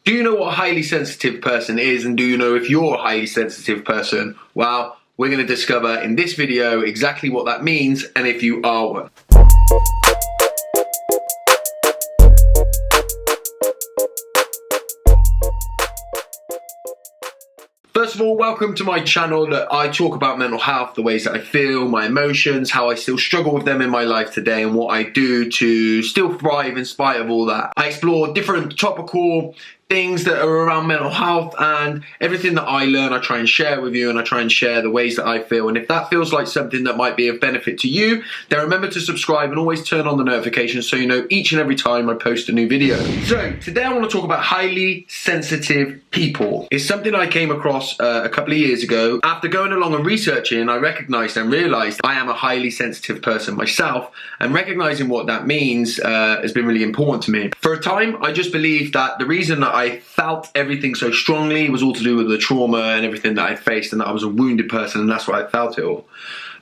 Do you know what a highly sensitive person is, and do you know if you're a highly sensitive person? Well, we're going to discover in this video exactly what that means and if you are one. First of all, welcome to my channel. That I talk about mental health, the ways that I feel, my emotions, how I still struggle with them in my life today, and what I do to still thrive in spite of all that. I explore different topical things that are around mental health, and everything that I learn I try and share with you, and I try and share the ways that I feel. And if that feels like something that might be of benefit to you, then remember to subscribe and always turn on the notifications so you know each and every time I post a new video. So today I want to talk about highly sensitive people. It's something I came across a couple of years ago. After going along and researching, I recognized and realized I am a highly sensitive person myself, and recognizing what that means has been really important to me. For a time, I just believed that the reason that I felt everything so strongly was all to do with the trauma and everything that I faced, and that I was a wounded person, and that's why I felt it all.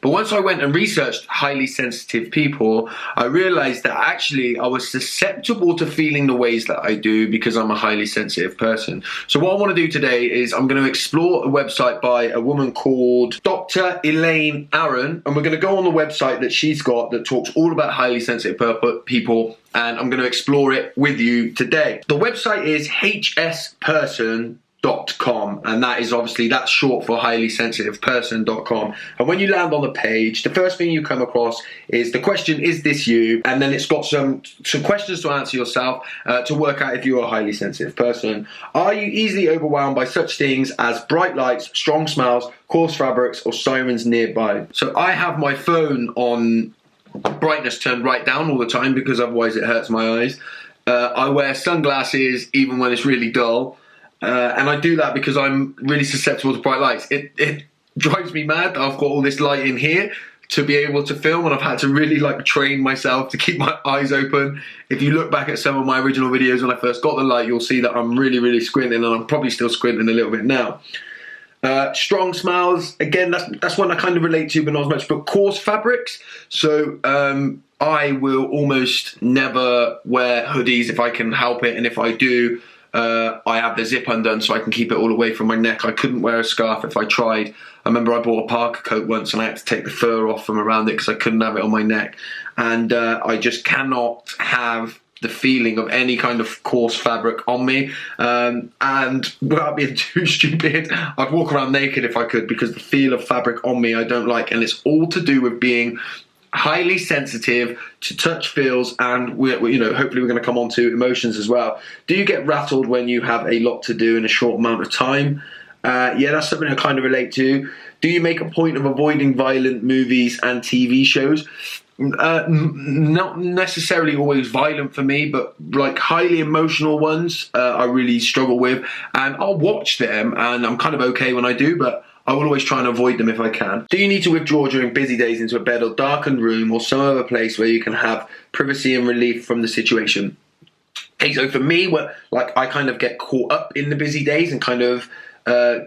But once I went and researched highly sensitive people, I realized that actually I was susceptible to feeling the ways that I do because I'm a highly sensitive person. So what I want to do today is I'm going to explore a website by a woman called Dr. Elaine Aron, and we're going to go on the website that she's got that talks all about highly sensitive people, and I'm going to explore it with you today. The website is hsperson.com, and that is obviously, that's short for highly sensitive person.com. And when you land on the page, the first thing you come across is the question, is this you? And then it's got some questions to answer yourself to work out if you're a highly sensitive person. Are you easily overwhelmed by such things as bright lights, strong smells, coarse fabrics, or sirens nearby? So I have my phone on brightness turned right down all the time because otherwise it hurts my eyes. I wear sunglasses even when it's really dull. And I do that because I'm really susceptible to bright lights. It drives me mad that I've got all this light in here to be able to film, and I've had to really train myself to keep my eyes open. If you look back at some of my original videos when I first got the light, you'll see that I'm really squinting, and I'm probably still squinting a little bit now. Strong smells, again, that's one I kind of relate to, but not as much. But coarse fabrics, so I will almost never wear hoodies if I can help it, and if I do, I have the zip undone so I can keep it all away from my neck. I couldn't wear a scarf if I tried. I remember I bought a parka coat once and I had to take the fur off from around it because I couldn't have it on my neck. And I just cannot have the feeling of any kind of coarse fabric on me. And without being too stupid, I'd walk around naked if I could, because the feel of fabric on me I don't like. And it's all to do with being highly sensitive to touch, feels, and hopefully we're going to come on to emotions as well. Do you get rattled when you have a lot to do in a short amount of time? Yeah, that's something I kind of relate to. Do you make a point of avoiding violent movies and TV shows? Not necessarily always violent for me, but highly emotional ones I really struggle with, and I'll watch them and I'm kind of okay when I do, but I will always try and avoid them if I can. Do you need to withdraw during busy days into a bed or darkened room or some other place where you can have privacy and relief from the situation? Okay, so for me, I kind of get caught up in the busy days and kind of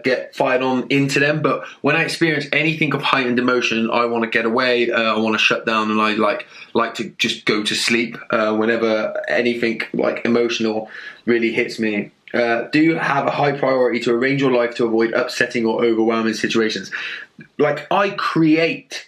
get fired on into them. But when I experience anything of heightened emotion, I want to get away. I want to shut down, and I like to just go to sleep whenever anything emotional really hits me. Do you have a high priority to arrange your life to avoid upsetting or overwhelming situations? I create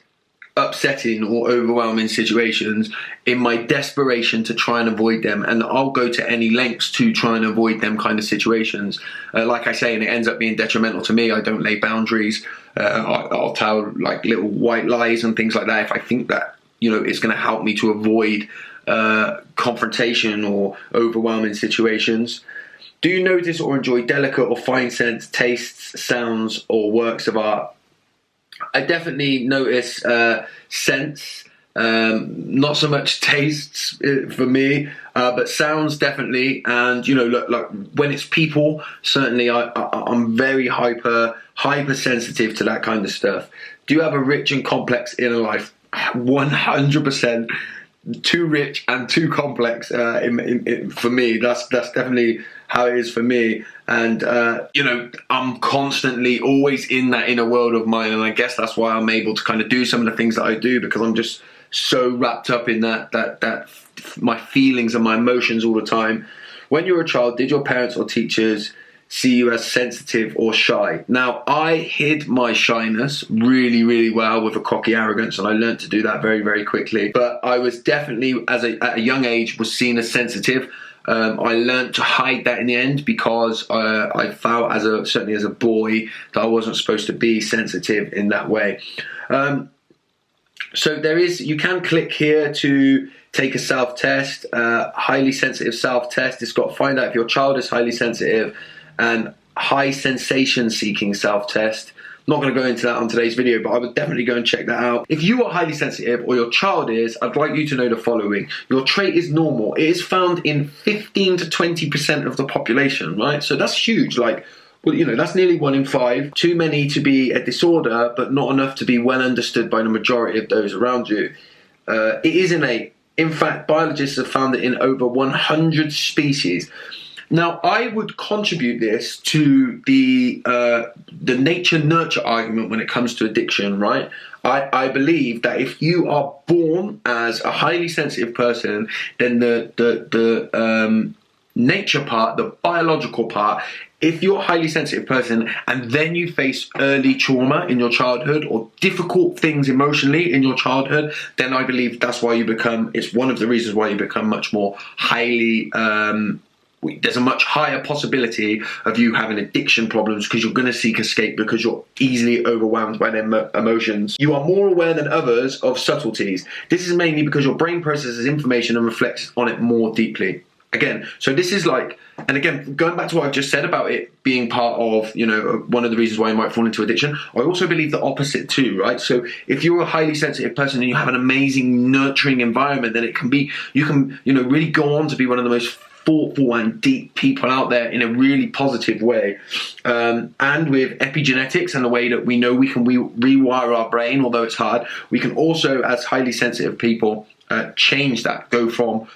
upsetting or overwhelming situations in my desperation to try and avoid them, and I'll go to any lengths to try and avoid them kind of situations. Like I say, and it ends up being detrimental to me. I don't lay boundaries. I'll tell little white lies and things like that if I think that it's going to help me to avoid confrontation or overwhelming situations. Do you notice or enjoy delicate or fine scents, tastes, sounds, or works of art? I definitely notice scents, not so much tastes for me, but sounds definitely. And when it's people, certainly I'm very hypersensitive to that kind of stuff. Do you have a rich and complex inner life? 100%. Too rich and too complex for me. That's definitely how it is for me. And I'm constantly always in that inner world of mine, and I guess that's why I'm able to kind of do some of the things that I do, because I'm just so wrapped up in that my feelings and my emotions all the time. When you were a child, did your parents or teachers see you as sensitive or shy? Now, I hid my shyness really, really well with a cocky arrogance, and I learned to do that very, very quickly. But I was definitely, at a young age, was seen as sensitive. I learned to hide that in the end because I felt, certainly as a boy, that I wasn't supposed to be sensitive in that way. So you can click here to take a self-test, highly sensitive self-test. It's got find out if your child is highly sensitive, and high sensation seeking self-test. Not going to go into that on today's video, but I would definitely go and check that out. If you are highly sensitive or your child is, I'd like you to know the following. Your trait is normal. It is found in 15 to 20% of the population, right? So that's huge. Like, well, you know, that's nearly 1 in 5. Too many to be a disorder, but not enough to be well understood by the majority of those around you. It is innate. In fact, biologists have found it in over 100 species. Now, I would contribute this to the nature-nurture argument when it comes to addiction, right? I believe that if you are born as a highly sensitive person, then the nature part, the biological part, if you're a highly sensitive person and then you face early trauma in your childhood or difficult things emotionally in your childhood, then I believe that's why it's one of the reasons why you become much more highly, there's a much higher possibility of you having addiction problems because you're going to seek escape because you're easily overwhelmed by their emotions. You are more aware than others of subtleties. This is mainly because your brain processes information and reflects on it more deeply. Again, so this is like, and again, going back to what I've just said about it being part of, you know, one of the reasons why you might fall into addiction, I also believe the opposite too, right? So if you're a highly sensitive person and you have an amazing nurturing environment, then you can, you know, really go on to be one of the most thoughtful and deep people out there in a really positive way. And with epigenetics and the way that we know we can rewire our brain, although it's hard, we can also, as highly sensitive people, change that, go from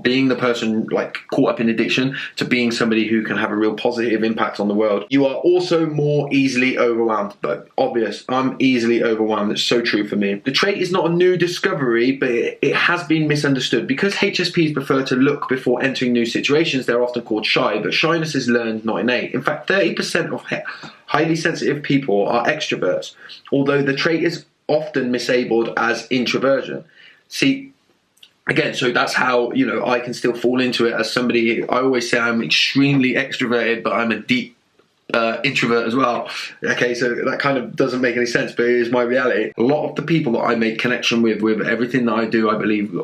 being the person like caught up in addiction to being somebody who can have a real positive impact on the world. You are also more easily overwhelmed. But obvious, I'm easily overwhelmed. It's so true for me. The trait is not a new discovery, but it has been misunderstood. Because HSPs prefer to look before entering new situations, they're often called shy, but shyness is learned, not innate. In fact, 30% of highly sensitive people are extroverts, although the trait is often mislabeled as introversion. See, again, so that's how, you know, I can still fall into it as somebody. I always say I'm extremely extroverted, but I'm a deep introvert as well. Okay, so that kind of doesn't make any sense, but it is my reality. A lot of the people that I make connection with everything that I do, I believe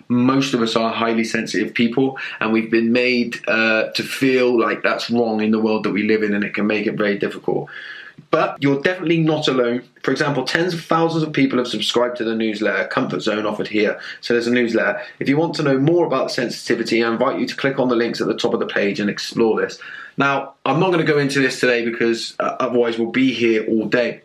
most of us are highly sensitive people, and we've been made to feel like that's wrong in the world that we live in, and it can make it very difficult. But you're definitely not alone. For example, tens of thousands of people have subscribed to the newsletter Comfort Zone offered here. So there's a newsletter. If you want to know more about sensitivity, I invite you to click on the links at the top of the page and explore this. Now, I'm not going to go into this today because otherwise we'll be here all day.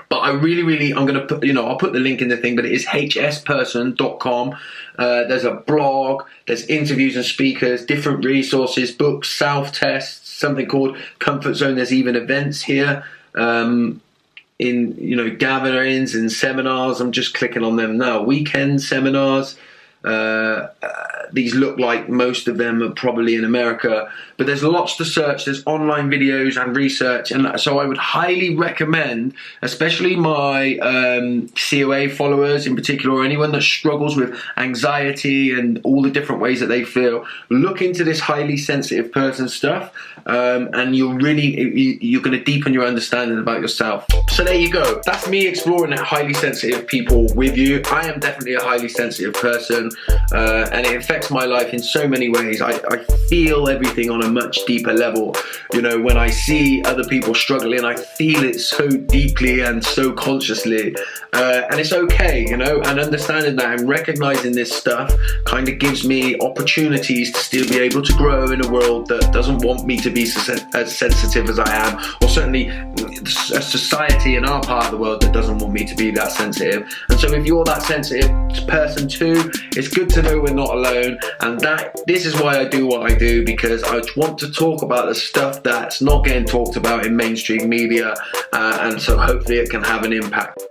But I'm going to put, I'll put the link in the thing, but it is hsperson.com. There's a blog, there's interviews and speakers, different resources, books, self-tests, something called Comfort Zone. There's even events here, in gatherings and seminars. I'm just clicking on them now. Weekend seminars. These look like most of them are probably in America, but there's lots to search. There's online videos and research, and so I would highly recommend, especially my COA followers in particular, or anyone that struggles with anxiety and all the different ways that they feel, look into this highly sensitive person stuff, and you're going to deepen your understanding about yourself. So there you go. That's me exploring that highly sensitive people with you. I am definitely a highly sensitive person, and it affects my life in so many ways. I feel everything on a much deeper level. When I see other people struggling, I feel it so deeply and so consciously, and it's okay, and understanding that and recognizing this stuff kind of gives me opportunities to still be able to grow in a world that doesn't want me to be as sensitive as I am, or certainly a society in our part of the world that doesn't want me to be that sensitive. And so if you're that sensitive person too, it's good to know we're not alone, and this is why I do what I do, because I want to talk about the stuff that's not getting talked about in mainstream media, and so hopefully it can have an impact.